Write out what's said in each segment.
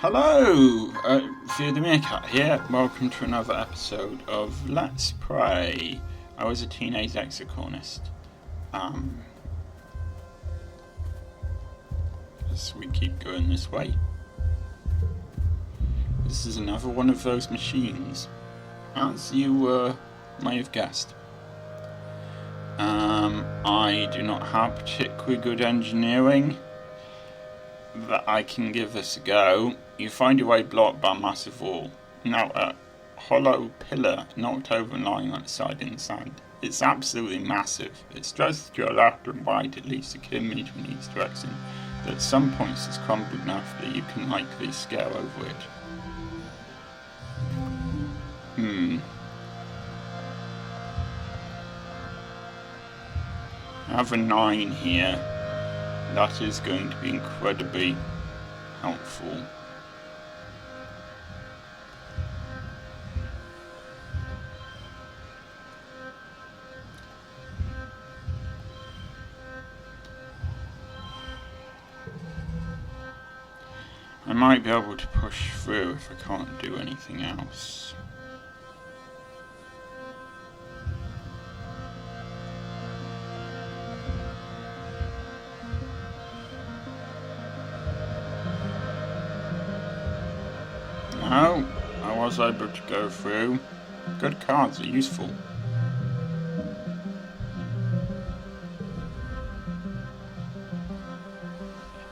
Hello, Fear the Meerkat here. Welcome to another episode of Let's Pray. I was a teenage Exocolonist. As we keep going this way. This is another one of those machines, as you may have guessed. I do not have particularly good engineering that I can give this a go. You find your way blocked by a massive wall. Now a hollow pillar knocked over and lying on its side in the sand. It's absolutely massive. It stretches to your left and right at least a kilometre in each direction. At some points it's crumbled enough that you can likely scale over it. I have a 9 here. That is going to be incredibly helpful. I might be able to push through if I can't do anything else. No, I was able to go through. Good cards are useful.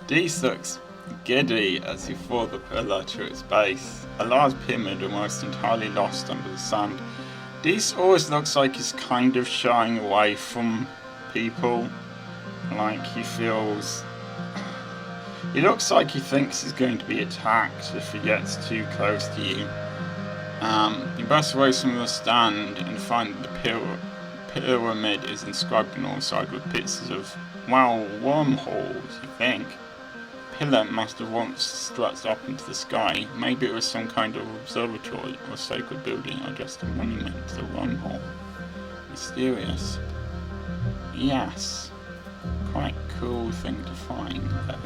This looks giddy as you follow the pillar to its base. A large pyramid almost entirely lost under the sand. This always looks like he's kind of shying away from people. Like he feels... He looks like he thinks he's going to be attacked if he gets too close to you. You burst away from the stand and find that the pyramid is inscribed on all sides with pictures of, well, wormholes, you think. Pillar must have once stretched up into the sky. Maybe it was some kind of observatory or sacred building or just a monument to the wormhole. Mysterious. Yes. Quite cool thing to find, though.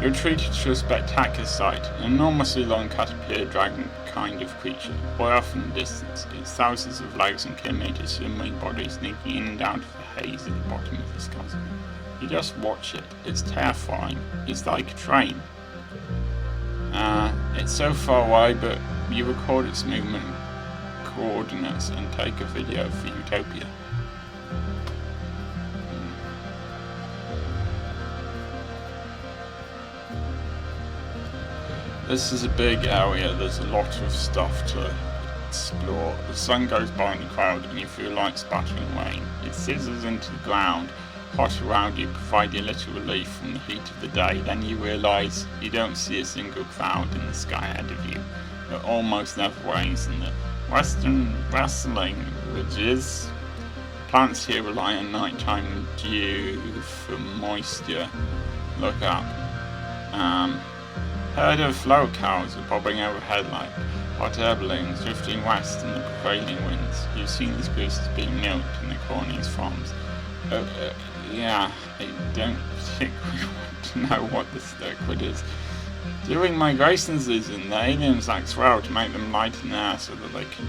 You're treated to a spectacular sight, an enormously long caterpillar dragon kind of creature, way off in the distance, its thousands of legs and kilometres shimmering body sneaking in and out of the haze at the bottom of this chasm. You just watch it. It's terrifying. It's like a train. It's so far away, but you record its movement coordinates and take a video for Utopia. This is a big area, there's a lot of stuff to explore. The sun goes by in the crowd and you feel like spattering rain. It sizzles into the ground, hot around you, providing a little relief from the heat of the day. Then you realise you don't see a single cloud in the sky ahead of you. It almost never rains in the western wrestling ridges. Plants here rely on nighttime dew for moisture. Look up. Herd of flower cows are bobbing overhead like hot air balloons drifting west in the prevailing winds. You've seen these creatures being milked in the colonies' farms. Yeah, I don't particularly want to know what this liquid is. During migration season, the aliens act swell to make them light in the air so that they can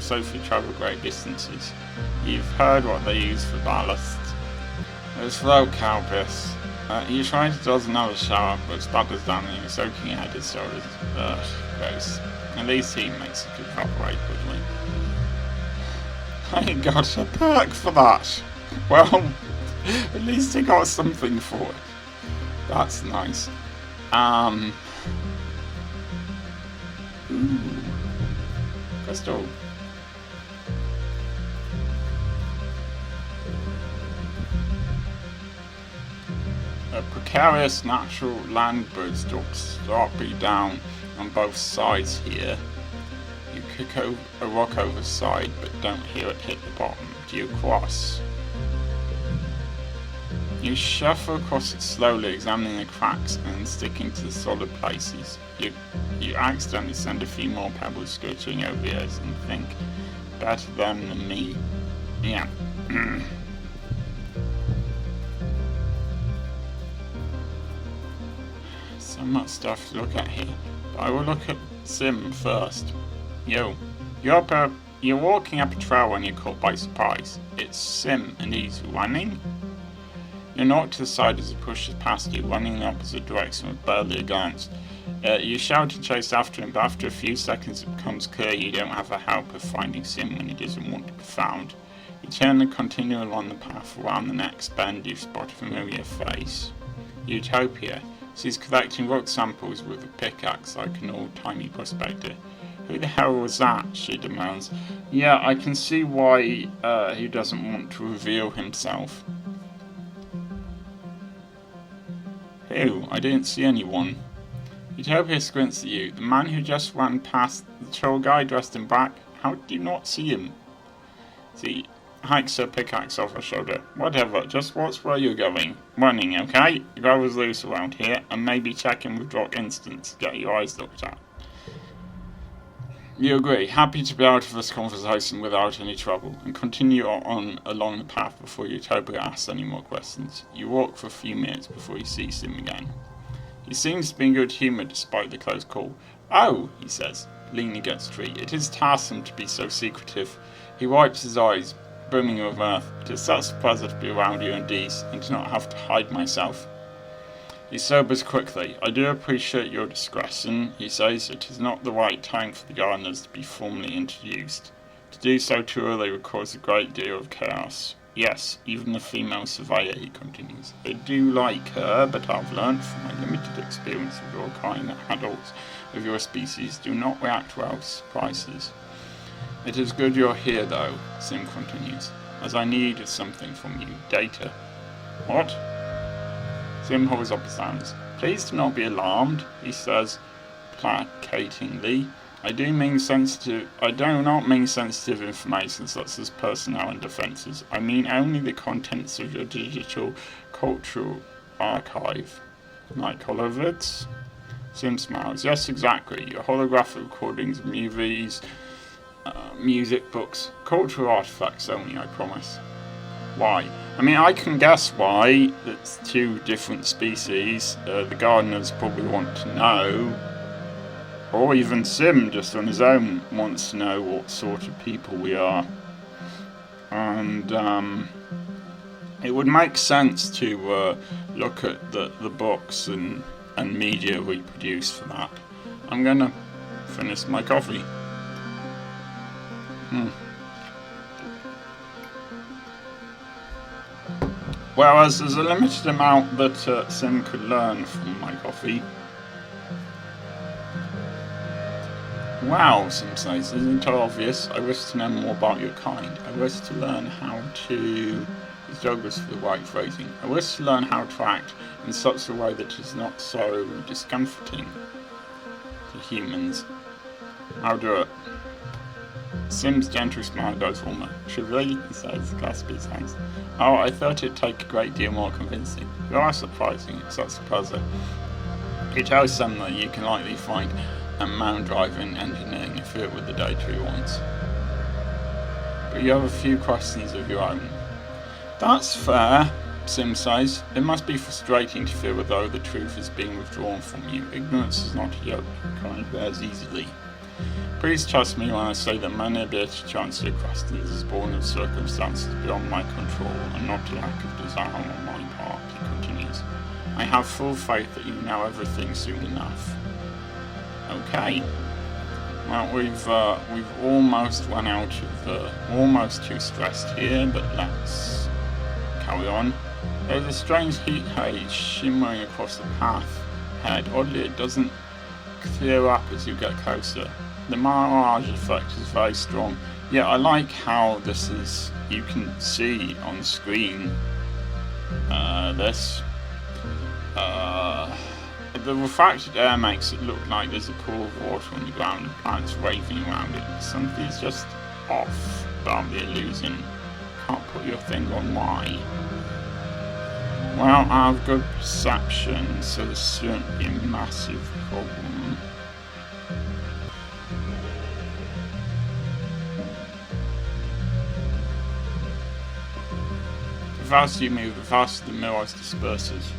safely travel great distances. You've heard what they use for ballast. There's flow cow piss. You try to dodge another shower, but splatters down and you're soaking your head and shoulders. Gross. At least he makes it evaporate quickly. I got a perk for that. Well, at least he got something for it. That's nice. Ooh. Crystal. A precarious natural land bridge drops sharply down on both sides here. You kick a rock over the side but don't hear it hit the bottom. Do you cross? You shuffle across it slowly, examining the cracks and sticking to the solid places. You accidentally send a few more pebbles skittering over the edge and think, better them than me. Yeah. much stuff to look at here, but I will look at Sim first. You're walking up a trail when you're caught by surprise. It's Sim, and he's running? You're knocked to the side as he pushes past you, running in the opposite direction with barely a glance. You shout and chase after him, but after a few seconds it becomes clear you don't have a hope of finding Sim when he doesn't want to be found. You turn and continue along the path. Around the next bend you spot a familiar face. Utopia. She's collecting rock samples with a pickaxe like an old-timey prospector. Who the hell was that? She demands. Yeah, I can see why he doesn't want to reveal himself. Who? I didn't see anyone. Utopia squints at you. The man who just ran past, the tall guy dressed in black. How did you not see him? She hikes her pickaxe off her shoulder. Whatever, just watch where you're going. Running, okay? The guy was loose around here, and maybe checking with Rock Instance to get your eyes looked at. You agree, happy to be out of this conversation without any trouble, and continue on along the path before Utopia asks any more questions. You walk for a few minutes before you see him again. He seems to be in good humour despite the close call. Oh, he says, leaning against a tree. It is tiresome to be so secretive. He wipes his eyes, brimming with mirth. It is such a pleasure to be around you and Dees, and to not have to hide myself. He sobers quickly. I do appreciate your discretion, he says. It is not the right time for the gardeners to be formally introduced. To do so too early would cause a great deal of chaos. Yes, even the female surveyor, he continues. I do like her, but I've learned from my limited experience of your kind that adults of your species do not react well to surprises. It is good you're here, though, Sim continues, as I need something from you. Data. What? Sim holds up his hands. Please do not be alarmed, he says placatingly. I do not mean sensitive information such as personnel and defences. I mean only the contents of your digital cultural archive. Like holovids? Sim smiles. Yes, exactly. Your holographic recordings, movies, music, books, cultural artifacts only, I promise. Why? I mean, I can guess why. It's two different species. The gardeners probably want to know. Or even Sim, just on his own, wants to know what sort of people we are. And it would make sense to look at the books and media we produce for that. I'm gonna finish my coffee. Whereas there's a limited amount that Sim could learn from my coffee. Wow, Sim says, isn't it obvious? I wish to know more about your kind. I wish to learn how to... His dog was for the right phrasing. I wish to learn how to act in such a way that is not so discomforting to humans. I'll do it. Sim's gentle smile goes warmer. Really? He says, clasping his hands. Oh, I thought it'd take a great deal more convincing. You are surprising, it's such a pleasure. He tells Sam that you can likely find a man driving engineering if it with the data he wants. But you have a few questions of your own. That's fair, Sim says. It must be frustrating to feel as though the truth is being withdrawn from you. Ignorance is not a yoke you can't bears easily. Please trust me when I say that my inability to answer your questions is born of circumstances beyond my control and not a lack of desire on my part, he continues. I have full faith that you know everything soon enough. Okay. Well, we've almost run out of almost too stressed here, but let's carry on. There's a strange heat haze shimmering across the path ahead. Oddly, it doesn't clear up as you get closer. The mirage effect is very strong. Yeah, I like how this is, you can see on screen, the refracted air makes it look like there's a pool of water on the ground and plants waving around it. Something's just off about the illusion. Can't put your finger on why. Well, I have good perception, so this shouldn't be a massive problem. The faster you move, the faster the mirage disperses.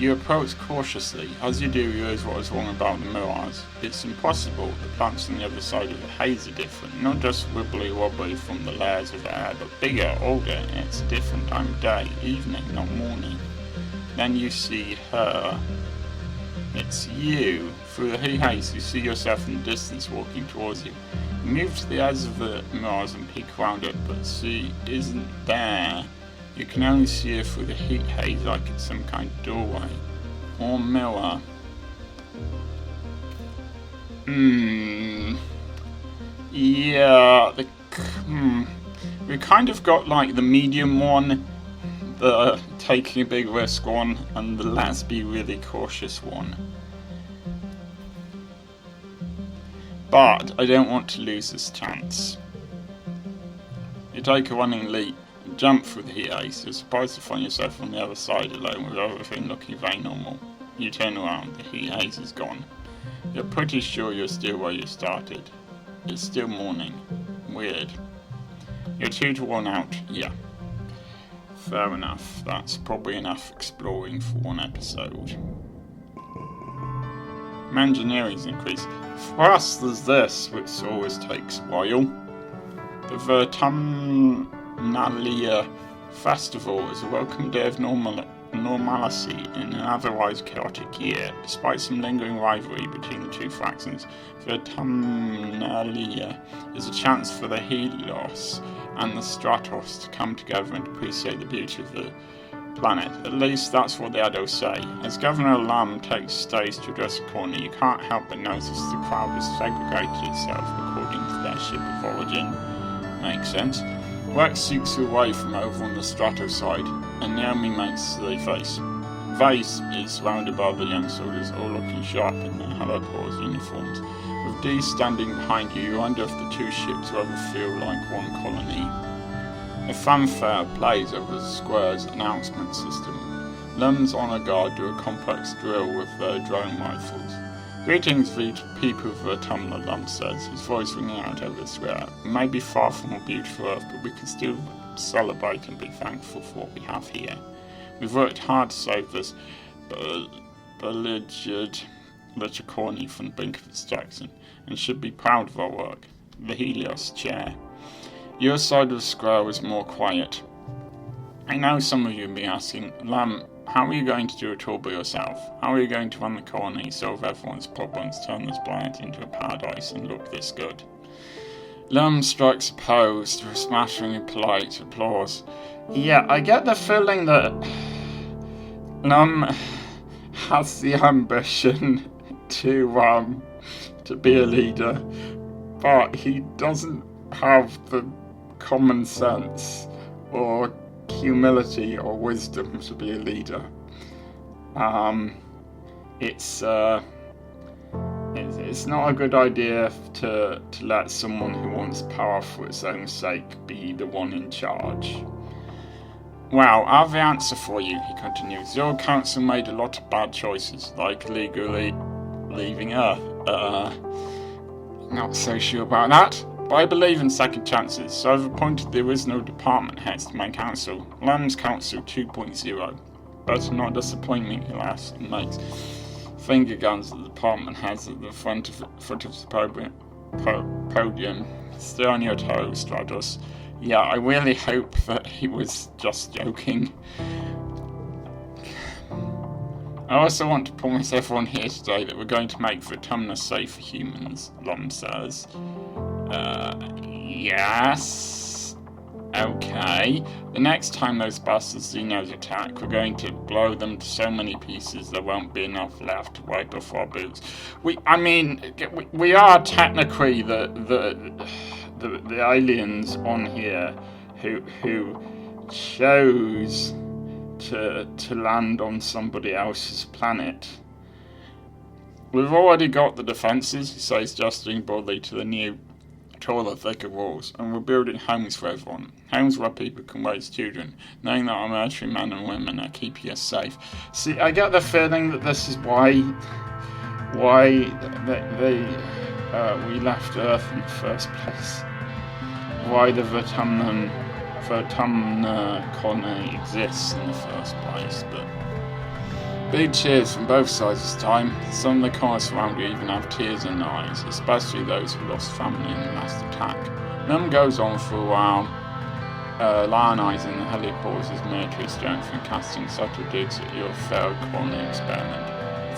You approach cautiously. As you do, you realize what is wrong about the mirage. It's impossible. The plants on the other side of the haze are different. Not just wibbly-wobbly from the layers of air, but bigger, older. It's a different time of day. Evening, not morning. Then you see her. It's you. Through the haze, you see yourself in the distance walking towards you. You move to the edge of the mirage and peek around it, but she isn't there. You can only see her through the heat haze like it's some kind of doorway or mirror. Yeah, we kind of got like the medium one, the taking a big risk one, and the let's be really cautious one. But I don't want to lose this chance. You take a running leap. Jump through the heat haze. You're surprised to find yourself on the other side alone with everything looking very normal. You turn around, the heat haze is gone. You're pretty sure you're still where you started. It's still morning. Weird. You're too worn out. Yeah. Fair enough. That's probably enough exploring for one episode. My engineering's increased. For us, there's this, which always takes a while. The Vertumnalia Festival is a welcome day of normalcy in an otherwise chaotic year. Despite some lingering rivalry between the two factions, Vertumnalia is a chance for the Helios and the Stratos to come together and appreciate the beauty of the planet. At least that's what the adults say. As Governor Lam takes stage to address the corner, you can't help but notice the crowd has segregated itself according to their ship of origin. Makes sense. Rex seeks away from over on the Strato side, and Naomi makes the face. Vase is surrounded by the young soldiers, all looking sharp in their Holocaust uniforms. With Dee standing behind you, you wonder if the two ships will ever feel like one colony. A fanfare plays over the square's announcement system. Lums on a guard do a complex drill with their drone rifles. Greetings, people of Vertumna, Lum says, his voice ringing out over the square. We may be far from a beautiful Earth, but we can still celebrate and be thankful for what we have here. We've worked hard to save this beleaguered little colony from the brink of destruction, and should be proud of our work. The Helios chair. Your side of the square was more quiet. I know some of you will be asking, Lam, how are you going to do it all by yourself? How are you going to run the colony, solve everyone's problems, turn this planet into a paradise, and look this good? Lum strikes a pose to a smattering of polite applause. Yeah, I get the feeling that Lum has the ambition to be a leader, but he doesn't have the common sense or humility or wisdom to be a leader. It's not a good idea to let someone who wants power for its own sake be the one in charge. Well, I have the answer for you, he continues. Your council made a lot of bad choices, like legally leaving Earth. Not so sure about that. But I believe in second chances, so I've appointed the original department heads to my council, Lamb's Council 2.0. Better not disappoint me, he laughs and makes finger guns at the department heads at the front of the podium. Stay on your toes, Stratos. Yeah, I really hope that he was just joking. I also want to promise everyone here today that we're going to make Vertumna safe for humans, Lom says. Yes. Okay. The next time those bastards Xenos attack, we're going to blow them to so many pieces there won't be enough left to wipe off our boots. We are technically the aliens on here who chose to land on somebody else's planet. We've already got the defences, he says, gesturing broadly to the new, taller, thicker walls, and we're building homes for everyone. Homes where people can raise children, knowing that our military men and women are keeping us safe. See, I get the feeling that this is why we left Earth in the first place. Why the Vertumna colony exists in the first place, but Big cheers from both sides this time. Some of the cars around you even have tears in their eyes, especially those who lost family in the last attack. None goes on for a while, lionising the heliport's military strength and casting subtle digs at your failed colony experiment.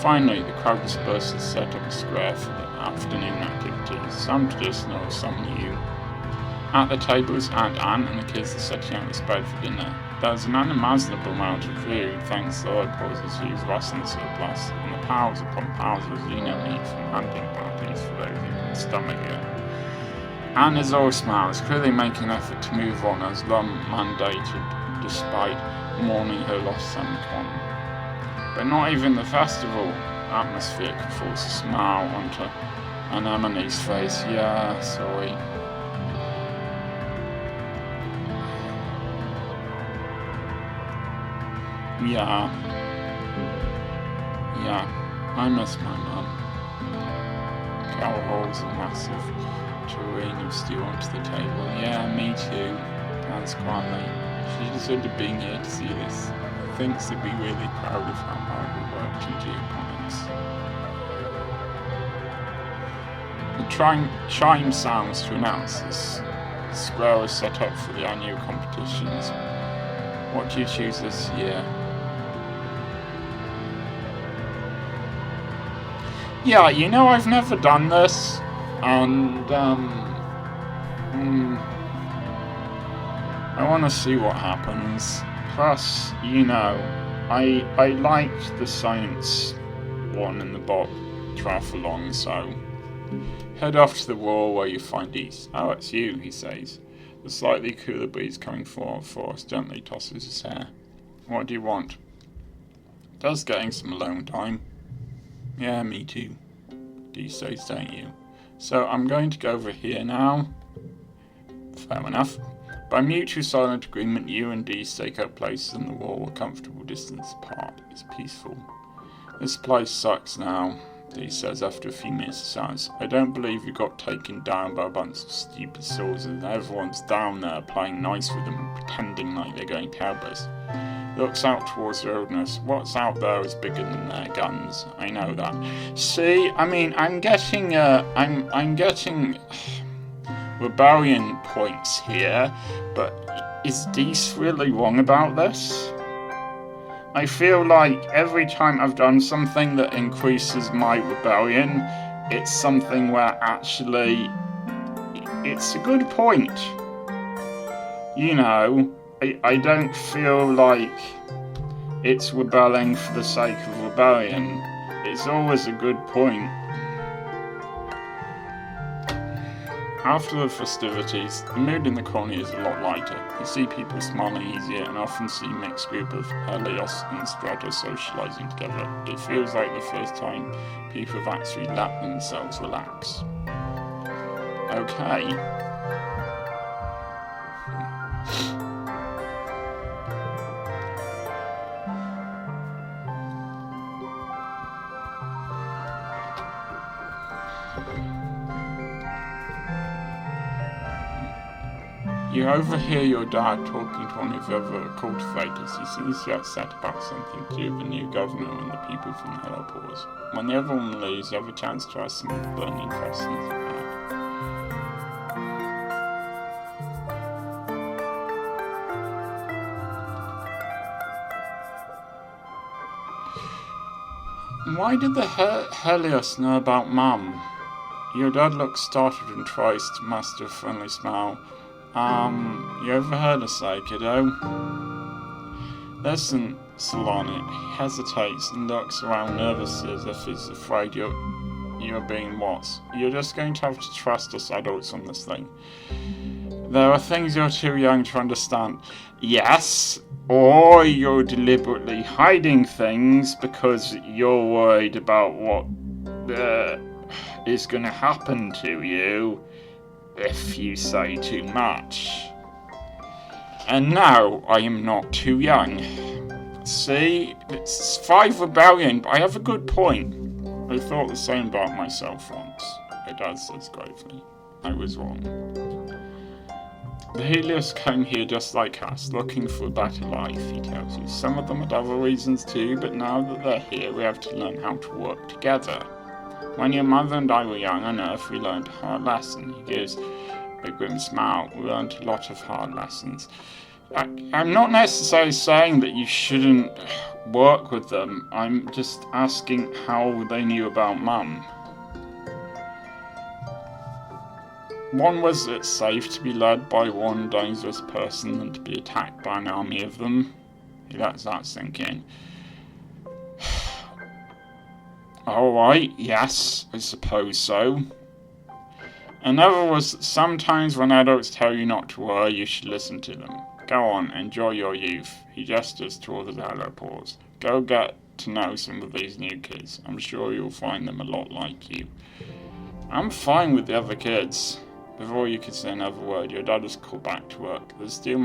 Finally, the crowd disperses to set up a square for the afternoon activities, some traditional, some new. At the tables, Aunt Anne and the kids are setting out the spread for dinner. There's an unimaginable amount of food thanks to the heliport's huge ration surplus, and the piles upon piles of xeno meat from hunting parties for those who can stomach it. Anne is all smiles, clearly making an effort to move on as Lum mandated, despite mourning her lost son Con. But not even the festival atmosphere could force a smile onto Anemone's face. Yeah, sorry. Yeah, I miss my mum. Carol holds a massive tureen of stew onto the table. Yeah, me too. Adds quietly. She deserved being here to see this. Thinks they'd be really proud of how hard we worked in geoponics. The chime sounds to announce this. The square is set up for the annual competitions. What do you choose this year? Yeah, you know, I've never done this, and I want to see what happens. Plus, you know, I liked the science one in the bot triathlon, so head off to the wall where you find East. Oh, it's you, he says. The slightly cooler breeze coming from Forrest gently tosses his hair. What do you want? Just getting some alone time. Yeah, me too. Dee says, don't you? So I'm going to go over here now. Fair enough. By mutual silent agreement, you and Dee stake out places on the wall a comfortable distance apart. It's peaceful. This place sucks now, Dee says after a few minutes of silence. I don't believe we got taken down by a bunch of stupid soldiers and everyone's down there playing nice with them and pretending like they're going to help us. Looks out towards the wilderness. What's out there is bigger than their guns. I know that. See, I mean, I'm getting rebellion points here, but is Deese really wrong about this? I feel like every time I've done something that increases my rebellion, it's something where actually it's a good point. You know, I don't feel like it's rebelling for the sake of rebellion. It's always a good point. After the festivities, the mood in the colony is a lot lighter. You see people smiling easier and often see a mixed group of Helios and Strata socialising together. It feels like the first time people have actually let themselves relax. Okay. You overhear your dad talking to one of the other cultivators. He seems to be upset about something to do with the new governor and the people from the Hellpores. When the other one leaves, you have a chance to ask some of the burning questions you have. Why did the Helios know about Mum? Your dad looks startled and tries to master a friendly smile. You overheard her say, kiddo? Listen, Solani. He hesitates and looks around nervously as if he's afraid you're being watched. You're just going to have to trust us adults on this thing. There are things you're too young to understand. Yes, or you're deliberately hiding things because you're worried about what is going to happen to you if you say too much. And no, I am not too young. See, it's 5 rebellion, but I have a good point. I thought the same about myself once. My dad says gravely. I was wrong. The Helios came here just like us, looking for a better life, he tells you. Some of them had other reasons too, but now that they're here, we have to learn how to work together. When your mother and I were young on Earth, we learned a hard lesson. He gives a grim smile. We learned a lot of hard lessons. I'm not necessarily saying that you shouldn't work with them. I'm just asking how they knew about Mum. One was it's safe to be led by one dangerous person than to be attacked by an army of them. He lets that sink in. Alright, yes, I suppose so. Another was that sometimes when adults tell you not to worry, you should listen to them. Go on, enjoy your youth. He gestures toward the heliports. Go get to know some of these new kids. I'm sure you'll find them a lot like you. I'm fine with the other kids. Before you could say another word, your dad was called back to work. There's still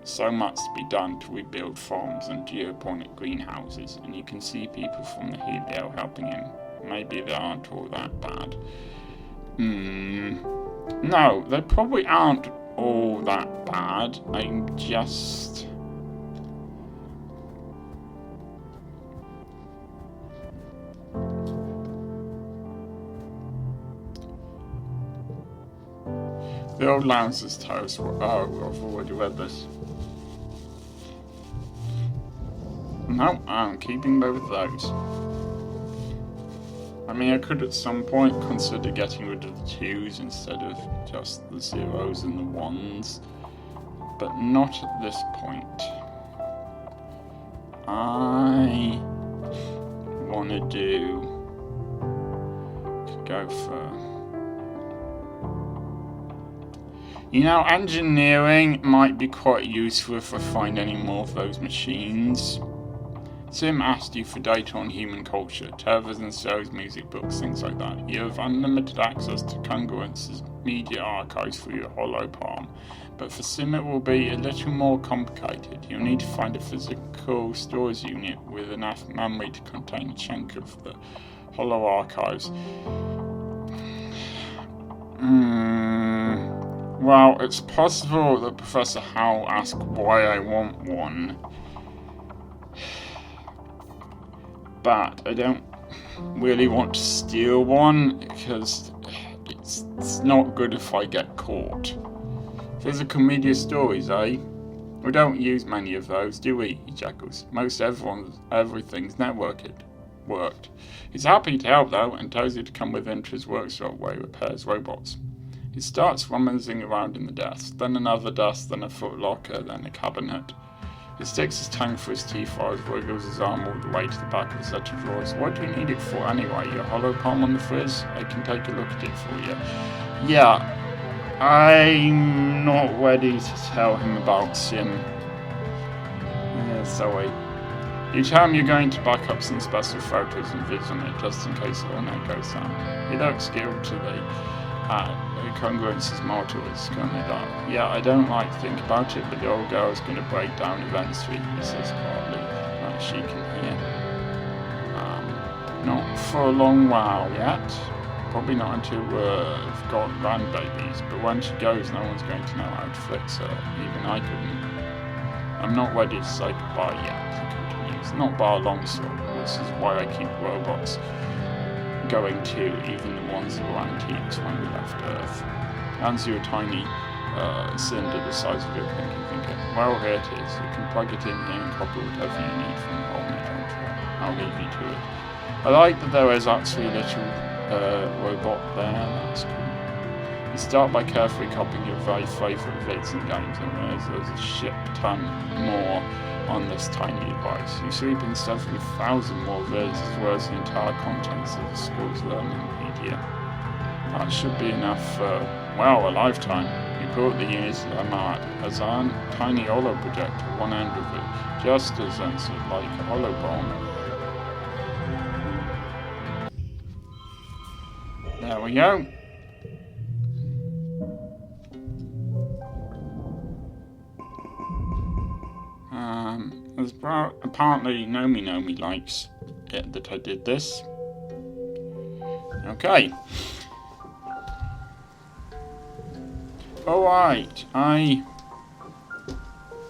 so much to be done to rebuild farms and geoponic greenhouses, and you can see people from the Helio helping him. Maybe they aren't all that bad. No, they probably aren't all that bad. I'm just... The old Lancer's toast. Oh, I've already read this. No, I'm keeping both those. I mean, I could at some point consider getting rid of the 2s instead of just the 0s and the 1s, but not at this point. I want to go for... You know, engineering might be quite useful if I find any more of those machines. Sim asked you for data on human culture, television shows, music, books, things like that. You have unlimited access to Congruence's media archives for your hollow palm, but for Sim it will be a little more complicated. You'll need to find a physical storage unit with enough memory to contain a chunk of the hollow archives. Well, it's possible that Professor Howe asked why I want one, but I don't really want to steal one because it's not good if I get caught. Physical media stories, eh? We don't use many of those, do we? He chuckles. Most everything's networked. He's happy to help though, and tells you to come with him to his workshop where he repairs robots. He starts rummaging around in the desk, then another desk, then a footlocker, then a cabinet. He sticks his tongue through his teeth while he wiggles his arm all the way to the back of a set of drawers. What do you need it for anyway? Your hollow palm on the frizz? I can take a look at it for you. Yeah, I'm not ready to tell him about Sim. Yeah, sorry. You tell him you're going to back up some special photos and vids on it just in case the internet goes down. He looks guiltily at Congruence's motto is currently that. Yeah, I don't like to think about it, but the old girl's going to break down eventually, he says quietly, like she can hear. Not for a long while yet. Probably not until we've got grandbabies, but when she goes, no one's going to know how to fix her. Even I couldn't. I'm not ready to say goodbye yet, he continues. Not by a long shot. This is why I keep robots going too, even the ones that were antiques when we left Earth. Hands you a tiny cylinder the size of your pinky finger. Well, here it is. You can plug it in here and copy whatever you need from the whole control. I'll leave you to it. I like that there is actually a little robot there. That's cool. You start by carefully copying your very favourite vids and games, and there's a shit ton more on this tiny device. You sweep in several thousand more vids as well as the entire contents of the school's learning media. That should be enough for, well, a lifetime. You put the units of MR as a tiny holo projector at one end of it, just as sensitive like a hollow bomb. There we go. As apparently Nomi likes it that I did this. Okay. Alright, I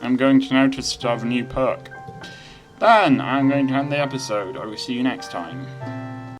am going to notice to have a new perk. Then I'm going to end the episode. I will see you next time.